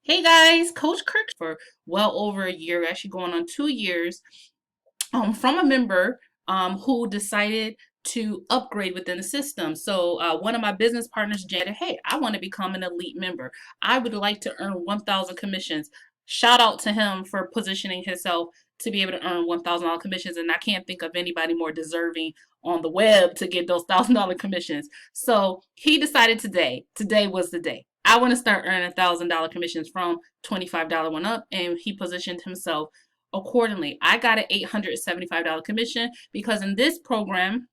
Hey guys, Coach Kirk for well over a year, actually going on 2 years, from a member who decided to upgrade within the system. So one of my business partners, Janet, hey, I want to become an elite member. I would like to earn 1,000 commissions. Shout out to him for positioning himself to be able to earn $1,000 commissions, and I can't think of anybody more deserving on the web to get those $1,000 commissions. So he decided today was the day. I want to start earning $1,000 commissions from $25 one up, and he positioned himself accordingly. I got an $875 commission because in this program,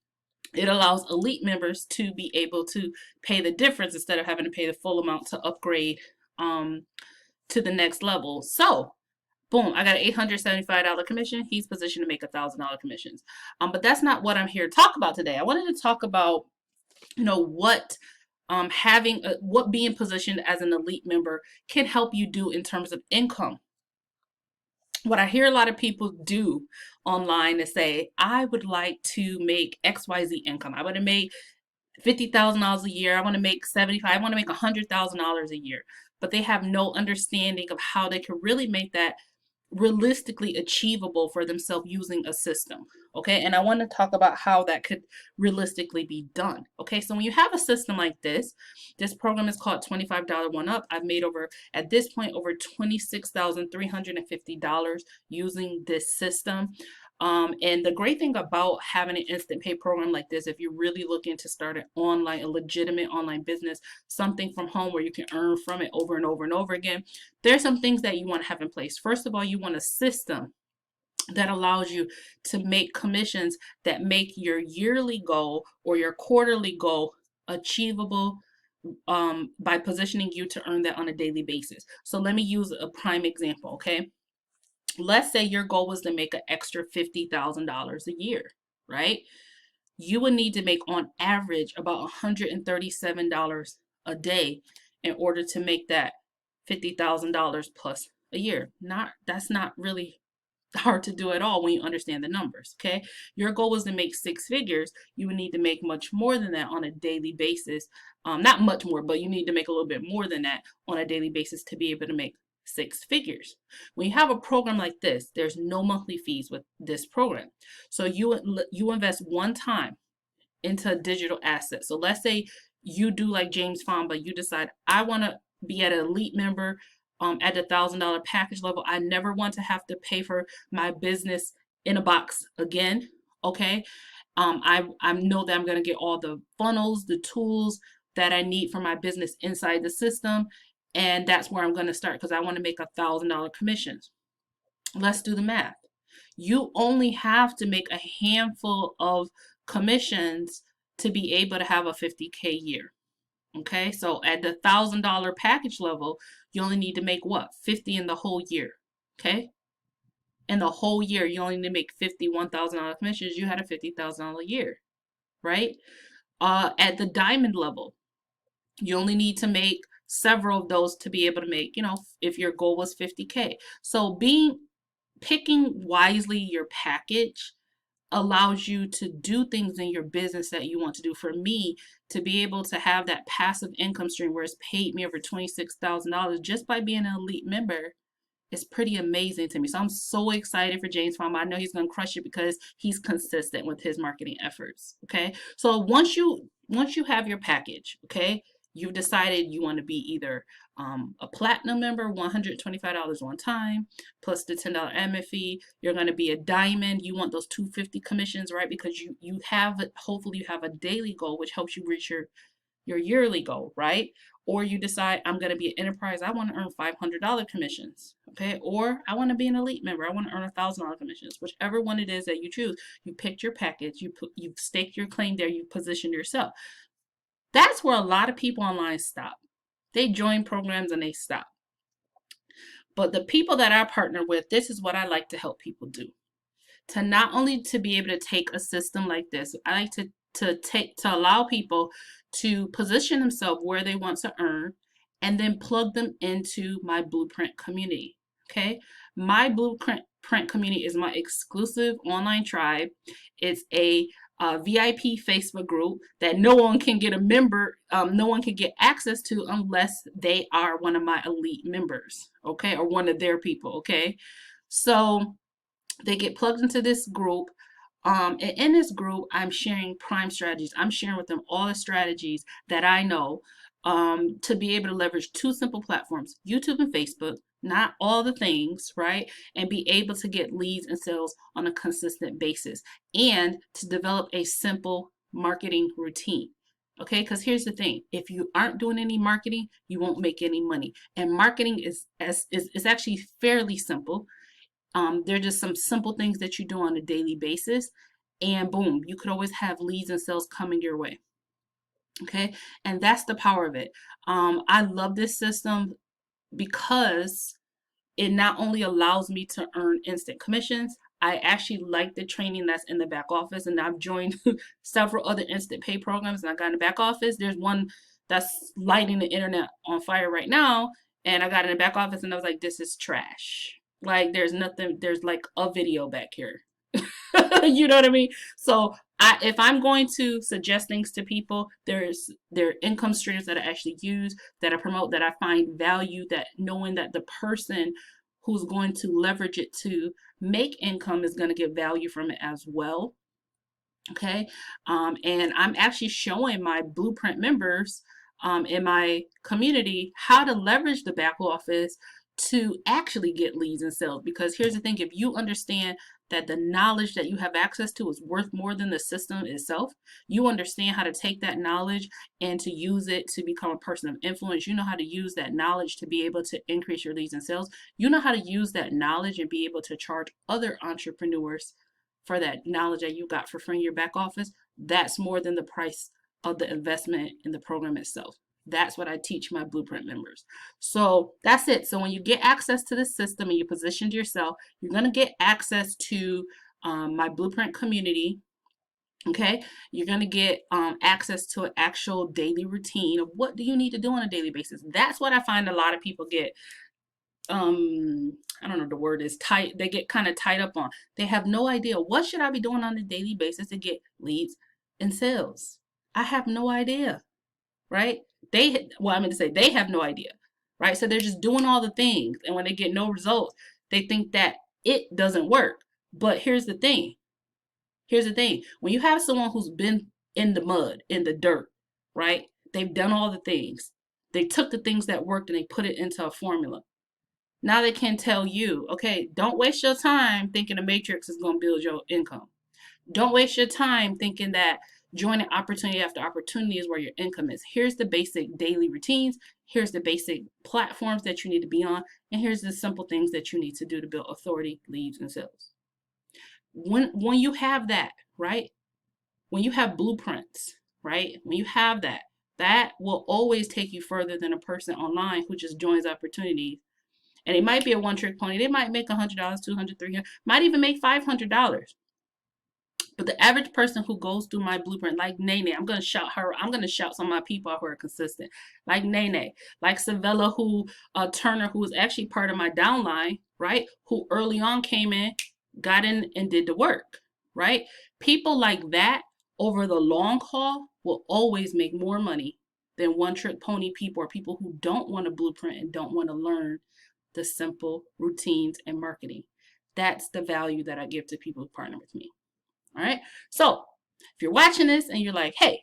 it allows elite members to be able to pay the difference instead of having to pay the full amount to upgrade to the next level. So, boom, I got an $875 commission. He's positioned to make $1,000 commissions. But that's not what I'm here to talk about today. I wanted to talk about, what what being positioned as an elite member can help you do in terms of income. What I hear a lot of people do online is say, I would like to make XYZ income. I want to make $50,000 a year. I want to make 75. I want to make $100,000 a year. But they have no understanding of how they can really make that realistically achievable for themselves using a system. Okay, and I want to talk about how that could realistically be done. Okay, so when you have a system like this program is called $25 one up. I've made at this point over $26,350 using this system. And the great thing about having an instant pay program like this, if you're really looking to start a legitimate online business, something from home where you can earn from it over and over and over again, there's some things that you want to have in place. First of all, you want a system that allows you to make commissions that make your yearly goal or your quarterly goal achievable by positioning you to earn that on a daily basis. So let me use a prime example, okay? Let's say your goal was to make an extra $50,000 a year, right? You would need to make on average about $137 a day in order to make that $50,000 plus a year. That's not really hard to do at all when you understand the numbers, okay? Your goal was to make six figures. You would need to make much more than that on a daily basis. Not much more, but you need to make a little bit more than that on a daily basis to be able to make six figures. When you have a program like this, there's no monthly fees with this program. So you invest one time into a digital asset. So let's say you do like James Fong, but you decide I want to be at an elite member at the $1,000 package level. I never want to have to pay for my business in a box again. Okay. I know that I'm going to get all the funnels, the tools that I need for my business inside the system. And that's where I'm going to start because I want to make $1,000 commissions. Let's do the math. You only have to make a handful of commissions to be able to have a 50K year. Okay, so at the $1,000 package level, you only need to make what? 50 in the whole year. Okay, in the whole year, you only need to make $51,000 commissions. You had a $50,000 year, right? At the diamond level, you only need to make several of those to be able to make, if your goal was 50K. So picking wisely your package allows you to do things in your business that you want to do. For me, to be able to have that passive income stream where it's paid me over $26,000 just by being an elite member is pretty amazing to me. So I'm so excited for James Fong. I know he's going to crush it because he's consistent with his marketing efforts. Okay. So once you have your package, okay, you've decided you want to be either a platinum member, $125 one time, plus the $10 admin fee. You're going to be a diamond. You want those 250 commissions, right? Because you have, hopefully you have a daily goal, which helps you reach your yearly goal, right? Or you decide I'm going to be an enterprise. I want to earn $500 commissions, okay? Or I want to be an elite member. I want to earn $1,000 commissions. Whichever one it is that you choose, you picked your package. You've staked your claim there. You positioned yourself. That's where a lot of people online stop. They join programs and they stop. But the people that I partner with, this is what I like to help people do. To not only to be able to take a system like this, I like to allow people to position themselves where they want to earn and then plug them into my Blueprint community. Okay? My Blueprint community is my exclusive online tribe. It's a VIP Facebook group that no one can get a member, no one can get access to unless they are one of my elite members, okay, or one of their people, okay. So they get plugged into this group. And in this group, I'm sharing prime strategies. I'm sharing with them all the strategies that I know to be able to leverage two simple platforms, YouTube and Facebook, not all the things, right? And be able to get leads and sales on a consistent basis and to develop a simple marketing routine. Okay, because here's the thing: if you aren't doing any marketing, you won't make any money. And marketing is actually fairly simple. They're just some simple things that you do on a daily basis, and boom, you could always have leads and sales coming your way. Okay, and that's the power of it. I love this system because it not only allows me to earn instant commissions, I actually like the training that's in the back office, and I've joined several other instant pay programs, and I got in the back office. There's one that's lighting the internet on fire right now, and I got in the back office, and I was like, this is trash. Like, there's nothing, there's like a video back here. You know what I mean? So if I'm going to suggest things to people, there are income streams that I actually use, that I promote, that I find value, that knowing that the person who's going to leverage it to make income is going to get value from it as well. Okay. And I'm actually showing my Blueprint members in my community how to leverage the back office to actually get leads and sales. Because here's the thing: if you understand that the knowledge that you have access to is worth more than the system itself, you understand how to take that knowledge and to use it to become a person of influence. You know how to use that knowledge to be able to increase your leads and sales. You know how to use that knowledge and be able to charge other entrepreneurs for that knowledge that you got for free in your back office. That's more than the price of the investment in the program itself. That's what I teach my Blueprint members. So that's it. So when you get access to the system and you positioned yourself, you're going to get access to my Blueprint community. Okay, you're going to get access to an actual daily routine of what do you need to do on a daily basis. That's what I find a lot of people get. I don't know, the word is tight. They get kind of tied up on. They have no idea, what should I be doing on a daily basis to get leads and sales. I have no idea, right? They have no idea, right? So they're just doing all the things, and when they get no results, they think that it doesn't work. But here's the thing. When you have someone who's been in the mud, in the dirt, right? They've done all the things. They took the things that worked and they put it into a formula. Now they can tell you, okay, don't waste your time thinking a matrix is going to build your income. Don't waste your time thinking that joining opportunity after opportunity is where your income is. Here's the basic daily routines. Here's the basic platforms that you need to be on. And here's the simple things that you need to do to build authority, leads, and sales. When you have that, right? When you have blueprints, right? When you have that, that will always take you further than a person online who just joins opportunities. And it might be a one-trick pony. They might make $100, $200, $300, might even make $500. But the average person who goes through my blueprint, like Nene, I'm going to shout her. I'm going to shout some of my people out who are consistent. Like Nene, like Savella, Turner, who was actually part of my downline, right? Who early on came in, got in, and did the work, right? People like that over the long haul will always make more money than one-trick pony people, or people who don't want a blueprint and don't want to learn the simple routines and marketing. That's the value that I give to people who partner with me. All right. So if you're watching this and you're like, hey,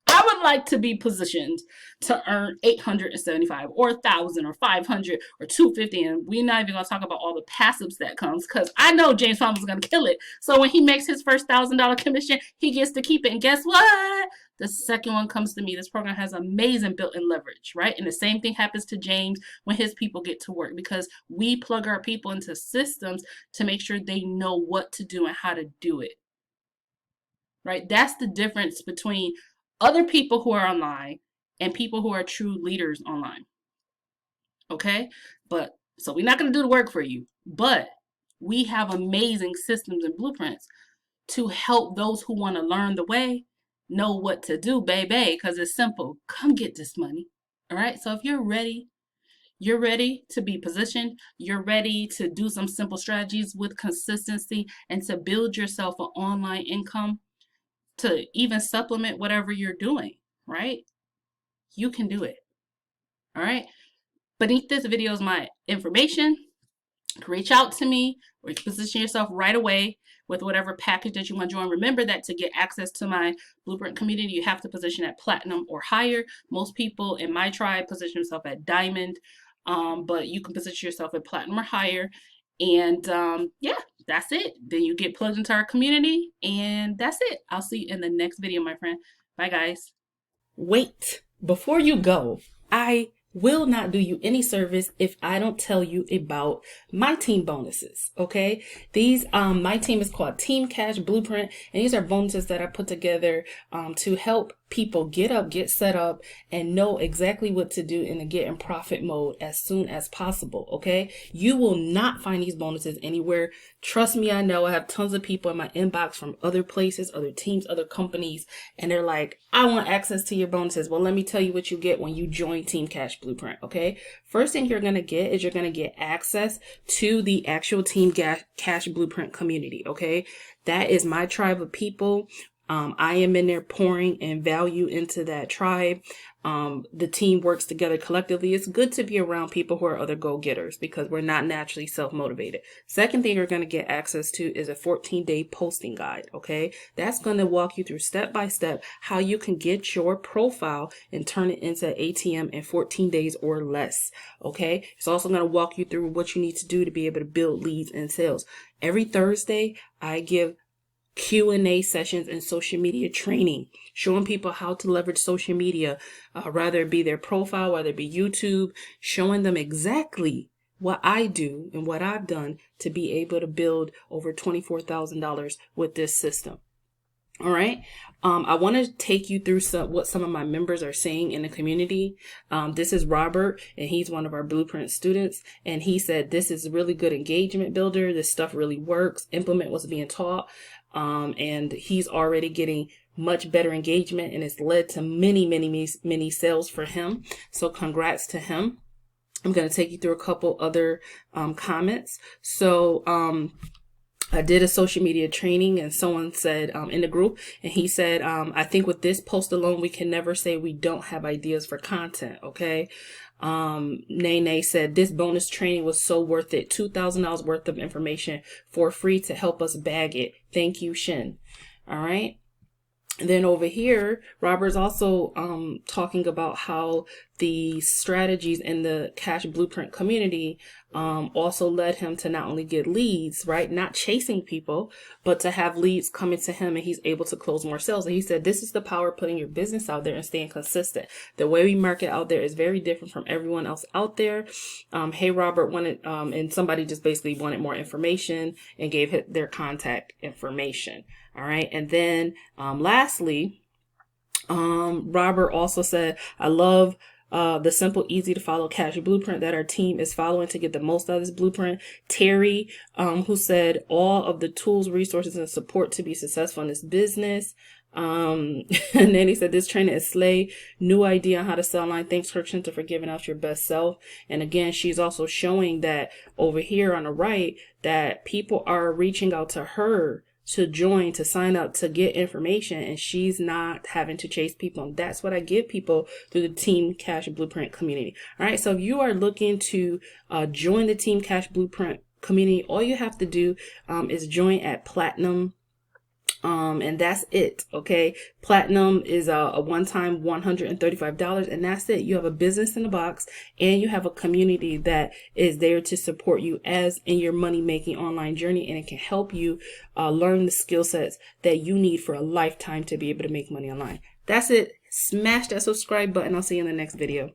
I would like to be positioned to earn 875 or 1,000 or 500 or 250, and we're not even going to talk about all the passives that comes, because I know James Palmer is going to kill it. So when he makes his first $1,000 commission, he gets to keep it. And guess what? The second one comes to me. This program has amazing built-in leverage, right? And the same thing happens to James when his people get to work, because we plug our people into systems to make sure they know what to do and how to do it. Right? That's the difference between other people who are online and people who are true leaders online. Okay? But so we're not going to do the work for you, but we have amazing systems and blueprints to help those who want to learn the way know what to do, baby, because it's simple. Come get this money. All right? So if you're ready to be positioned, you're ready to do some simple strategies with consistency and to build yourself an online income, to even supplement whatever you're doing, right? You can do it. All right. Beneath this video is my information. Reach out to me, or you can position yourself right away with whatever package that you want to join. Remember that to get access to my Blueprint community, you have to position at platinum or higher. Most people in my tribe position themselves at diamond, but you can position yourself at platinum or higher. And yeah, that's it. Then you get plugged into our community, and that's it. I'll see you in the next video, my friend. Bye, guys. Wait, before you go, I will not do you any service if I don't tell you about my team bonuses. Okay, these my team is called Team Cash Blueprint, and these are bonuses that I put together to help people get set up and know exactly what to do in the get in profit mode as soon as possible. Okay, you will not find these bonuses anywhere. Trust me, I know. I have tons of people in my inbox from other places, other teams, other companies, and they're like, I want access to your bonuses. Well, let me tell you what you get when you join Team Cash Blueprint. Okay, first thing you're going to get is you're going to get access to the actual Team Cash Blueprint community. Okay, that is my tribe of people. I am in there pouring in value into that tribe. The team works together collectively. It's good to be around people who are other go-getters because we're not naturally self-motivated. Second thing you're going to get access to is a 14-day posting guide. Okay, that's going to walk you through step by step how you can get your profile and turn it into ATM in 14 days or less. Okay, it's also going to walk you through what you need to do to be able to build leads and sales. Every Thursday, I give Q&A sessions and social media training, showing people how to leverage social media, whether it be their profile, whether it be YouTube, showing them exactly what I do and what I've done to be able to build over $24,000 with this system. All right. I want to take you through what some of my members are saying in the community. This is Robert, and he's one of our Blueprint students. And he said, this is a really good engagement builder. This stuff really works. Implement what's being taught. And he's already getting much better engagement, and it's led to many sales for him. So congrats to him. I'm going to take you through a couple other comments. So I did a social media training, and someone said in the group, and he said, I think with this post alone, we can never say we don't have ideas for content. Okay. Nene said this bonus training was so worth it. $2,000 worth of information for free to help us bag it. Thank you, Shin. All right. And then over here, Robert's also talking about how the strategies in the Cash Blueprint community also led him to not only get leads, right? Not chasing people, but to have leads coming to him, and he's able to close more sales. And he said, this is the power of putting your business out there and staying consistent. The way we market out there is very different from everyone else out there. Hey, Robert wanted, and somebody just basically wanted more information and gave their contact information. All right. And then lastly, Robert also said, I love the simple, easy to follow Cash Blueprint that our team is following to get the most out of this blueprint. Terry, who said all of the tools, resources, and support to be successful in this business. And then he said, this training is slay. New idea on how to sell online. Thanks, Kirkshinta, for giving out your best self. And again, she's also showing that over here on the right, that people are reaching out to her to join, to sign up, to get information, and she's not having to chase people. And that's what I give people through the Team Cash Blueprint community. All right. So if you are looking to join the Team Cash Blueprint community, all you have to do is join at platinum. And that's it. Okay. Platinum is a one-time $135, and that's it. You have a business in the box, and you have a community that is there to support you as in your money-making online journey, and it can help you learn the skill sets that you need for a lifetime to be able to make money online. That's it. Smash that subscribe button. I'll see you in the next video.